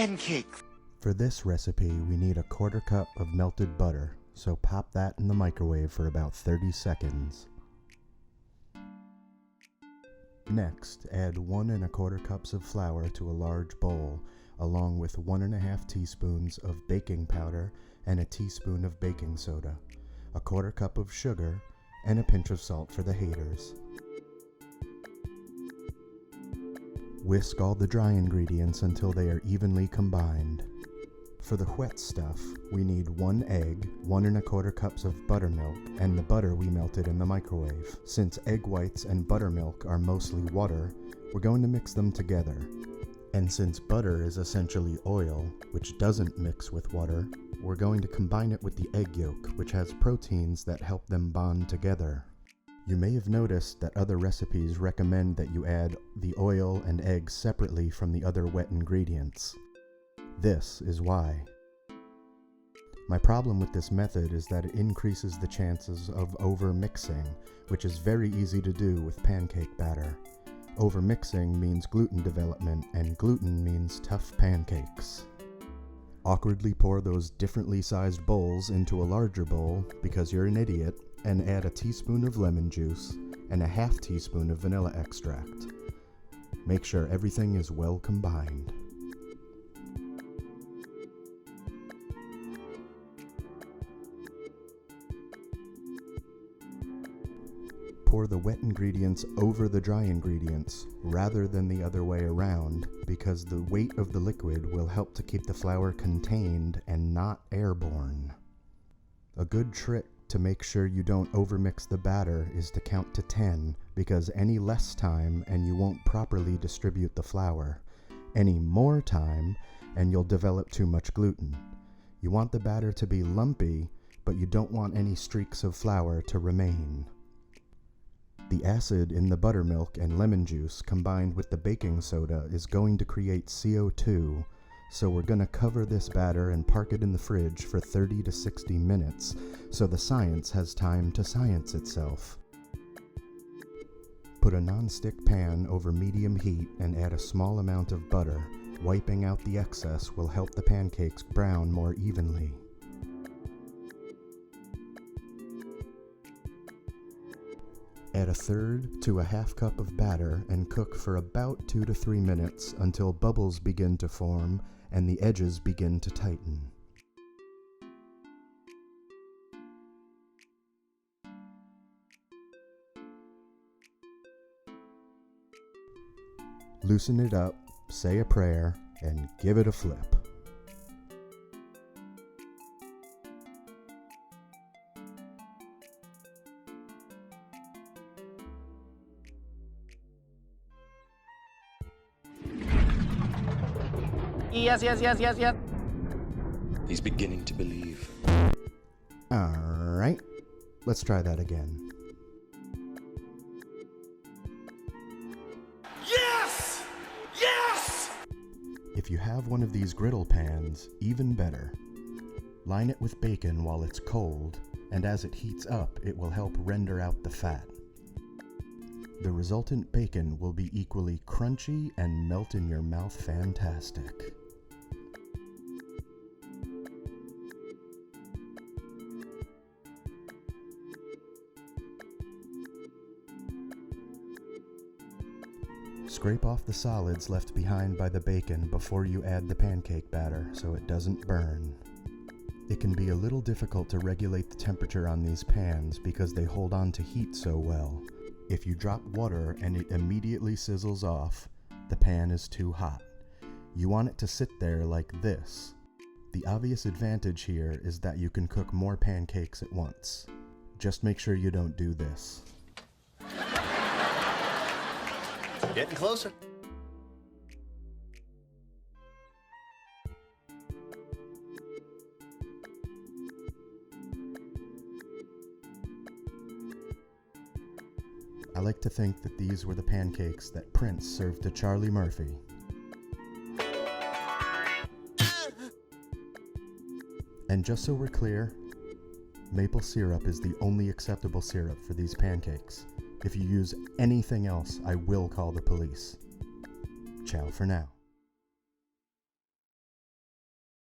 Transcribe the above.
pancakes. For this recipe, we need a 1/4 cup of melted butter, so pop that in the microwave for about 30 seconds. Next, add 1 1/4 cups of flour to a large bowl, along with 1 1/2 teaspoons of baking powder and a teaspoon of baking soda, a 1/4 cup of sugar, and a pinch of salt for the haters. Whisk all the dry ingredients until they are evenly combined. For the wet stuff, we need 1 egg, 1 1/4 cups of buttermilk, and the butter we melted in the microwave. Since egg whites and buttermilk are mostly water, we're going to mix them together. And since butter is essentially oil, which doesn't mix with water, we're going to combine it with the egg yolk, which has proteins that help them bond together. You may have noticed that other recipes recommend that you add the oil and eggs separately from the other wet ingredients. This is why. My problem with this method is that it increases the chances of over-mixing, which is very easy to do with pancake batter. Over-mixing means gluten development, and gluten means tough pancakes. Awkwardly pour those differently sized bowls into a larger bowl, because you're an idiot, and add a teaspoon of lemon juice and a 1/2 teaspoon of vanilla extract. Make sure everything is well combined. Pour the wet ingredients over the dry ingredients rather than the other way around, because the weight of the liquid will help to keep the flour contained and not airborne. A good trick to make sure you don't overmix the batter is to count to 10, because any less time and you won't properly distribute the flour. Any more time and you'll develop too much gluten. You want the batter to be lumpy, but you don't want any streaks of flour to remain. The acid in the buttermilk and lemon juice combined with the baking soda is going to create CO2, so we're going to cover this batter and park it in the fridge for 30 to 60 minutes so the science has time to science itself. Put a non-stick pan over medium heat and add a small amount of butter. Wiping out the excess will help the pancakes brown more evenly. Add 1/3 to a 1/2 cup of batter and cook for about 2 to 3 minutes until bubbles begin to form and the edges begin to tighten. Loosen it up, say a prayer, and give it a flip. Yes. He's beginning to believe. Alright, let's try that again. Yes! Yes! If you have one of these griddle pans, even better. Line it with bacon while it's cold, and as it heats up, it will help render out the fat. The resultant bacon will be equally crunchy and melt in your mouth fantastic. Scrape off the solids left behind by the bacon before you add the pancake batter so it doesn't burn. It can be a little difficult to regulate the temperature on these pans because they hold on to heat so well. If you drop water and it immediately sizzles off, the pan is too hot. You want it to sit there like this. The obvious advantage here is that you can cook more pancakes at once. Just make sure you don't do this. Getting closer. I like to think that these were the pancakes that Prince served to Charlie Murphy. And just so we're clear, maple syrup is the only acceptable syrup for these pancakes. If you use anything else, I will call the police. Ciao for now.